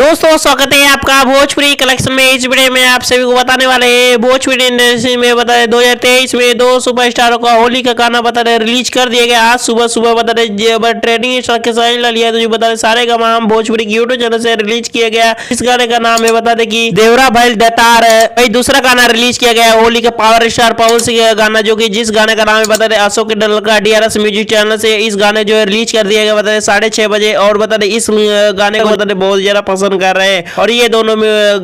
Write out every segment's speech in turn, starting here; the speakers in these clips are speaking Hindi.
दोस्तों स्वागत है आपका भोजपुरी कलेक्शन में। इस वीडियो में आप सभी को बताने वाले हैं भोजपुरी इंडस्ट्री में बता रहे 2023 में दो सुपरस्टारों का होली का गाना बता रहे रिलीज कर दिया गया। आज सुबह बता रहे ट्रेंडिंग स्टार के साथ लिया तो जो बता रहे सारे का नाम भोजपुरी की यूट्यूब चैनल से रिलीज किया गया। इस गाने का नाम है बता दे की देवरा भाई दतार है। वही दूसरा गाना रिलीज किया गया होली का पावर स्टार पवन सिंह का गाना, जो की जिस गाने का नाम है बता रहे अशोक डल का DRS म्यूजिक चैनल से इस गाने जो है रिलीज कर दिया गया बता रहे 6:30 बजे। और बता रहे इस गाने को बता रहे बहुत ज्यादा पसंद कर रहे हैं और ये दोनों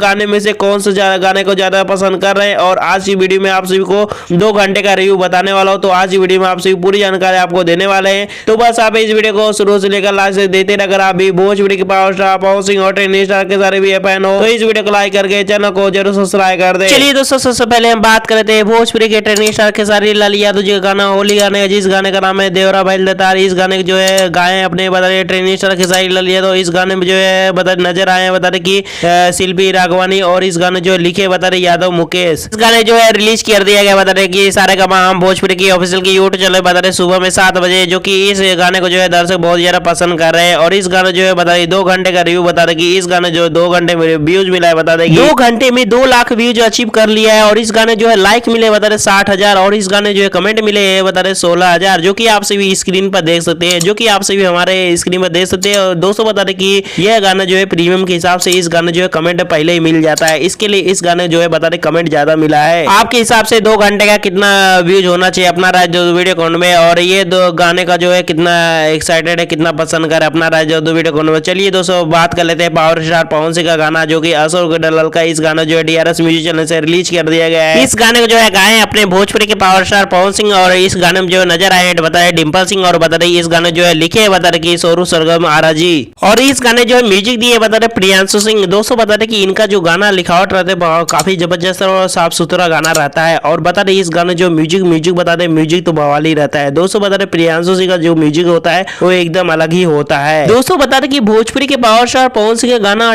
गाने में से कौन सा गाने को ज्यादा पसंद कर रहे हैं। और आज की वीडियो में आप सभी को 2 घंटे का रिव्यू बताने वाला हूं। तो आज की वीडियो में आप सभी पूरी जानकारी आपको देने वाले हैं। तो बस आप इस वीडियो को शुरू से लेकर लास्ट तक देखते रहे। अगर आप भी भोजपुरी के पावर स्टार पवन सिंह और ट्रेंडिंग स्टार के सारे भी फैन हो तो इस वीडियो को लाइक करके चैनल को जरूर सब्सक्राइब कर दे। चलिए दोस्तों सबसे पहले हम बात करते हैं भोजपुरी के ट्रेंडिंग स्टार के सारे लाल यादव जी का गाना होली गाने, जिस गाने का नाम है देवरा भाई दतार। इस गाने जो है गाए अपने बता रहे ट्रेंडिंग स्टार के सारे लाल यादव। इस गाने में जो है बता नजर आए बता रहे की शिल्पी राघवानी और इस गाने जो लिखे बता रहे यादव मुकेश। इस गाने जो है रिलीज कर दिया गया बता रहे कि सारे का हम भोजपुरी की ऑफिशियल की यूट्यूब चैनल बता रहे सुबह में 7 बजे, जो कि इस गाने को जो है दर्शक बहुत ज्यादा पसंद कर रहे हैं। और इस गाने जो है बता रहे 2 घंटे का रिव्यू बता रहे कि इस गाने जो 2 घंटे में व्यूज मिला है बता रहे 2 घंटे में 2 लाख व्यूज अचीव कर लिया है। और इस गाने जो है लाइक मिले बता रहे 60,000 और इस गाने जो है कमेंट मिले बता रहे 16,000, जो कि आप सभी स्क्रीन पर देख सकते हैं, जो कि आप सभी हमारे स्क्रीन पर देख सकते हैं। और दोस्तों बता रहे कि यह गाना जो है प्रीमियम के हिसाब से इस गाने जो है कमेंट पहले ही मिल जाता है, इसके लिए इस गाने जो है बता रहे कमेंट ज्यादा मिला है। आपके हिसाब से 2 घंटे का कितना व्यूज होना चाहिए अपना राय जो वीडियो कॉन में, और ये 2 गाने का जो है कितना एक्साइटेड है कितना पसंद कर अपना राय जो वीडियो कॉन में। चलिए दोस्तों बात कर लेते हैं पावर स्टार पवन सिंह का गाना, जो कि अशोक डल का इस गाना जो है DRS म्यूजिक चैनल से रिलीज कर दिया गया है। इस गाने को जो है गाए अपने भोजपुरी के पावर स्टार पवन सिंह और इस गाने में जो नजर आए बता रहे डिम्पल सिंह और बता रहे इस गाने जो है लिखे बता रहे की सोरू सरगम आरा जी और इस गाने जो है म्यूजिक दिए बता रहे प्रियांशु सिंह। दोस्तों बता रहे कि इनका जो गाना लिखावट रहते काफी जबरदस्त और साफ सुथरा गाना रहता है। और बता रहे इस गाने जो म्यूजिक बता रहे म्यूजिक तो बवाली रहता है। दोस्तों बता रहे प्रियांशु सिंह का जो म्यूजिक होता है वो एकदम अलग ही होता है। दोस्तों बता रहे कि भोजपुरी के पावर स्टार पवन सिंह का गाना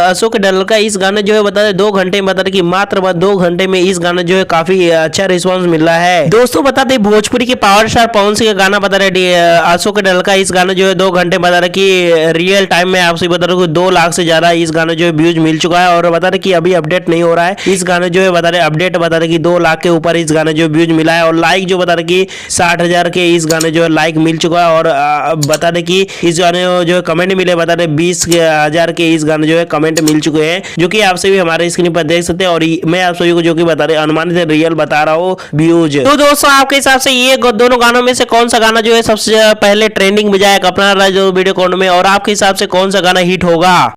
अशोक डल का इस गाने जो है बता रहे 2 घंटे में बता रहे कि मात्र 2 घंटे में इस गाने जो है काफी अच्छा रिस्पॉन्स मिल रहा है। दोस्तों बता दें भोजपुरी के पावर स्टार पवन सिंह का गाना बता रहे अशोक डल का इस गाने जो है 2 घंटे बता रहे कि रियल टाइम में आपसे बता रहे 2 लाख से ज्यादा इस गाने जो है व्यूज मिल चुका है। और बता रहे कि अभी अपडेट नहीं हो रहा है इस गाने जो है बता रहे अपडेट बता रहे कि 2 लाख के ऊपर इस गाने जो व्यूज मिला है। और लाइक जो बता रहे कि 60,000 के इस गाने जो है लाइक मिल चुका है। और बता रहे कि इस गाने जो है कमेंट मिले बता रहे 20,000 के इस गाने जो है कमेंट मिल चुके हैं, जो कि आप सभी हमारे स्क्रीन पर देख सकते हैं। और मैं आप सभी को जो कि बता रहे अनुमानित रियल बता रहा हूँ व्यूज। तो दोस्तों आपके हिसाब से ये दोनों गानों में से कौन सा गाना जो है सबसे पहले ट्रेंडिंग में जाएगा अपना जो वीडियो कॉन में, और आपके हिसाब से कौन सा गाना हिट होगा?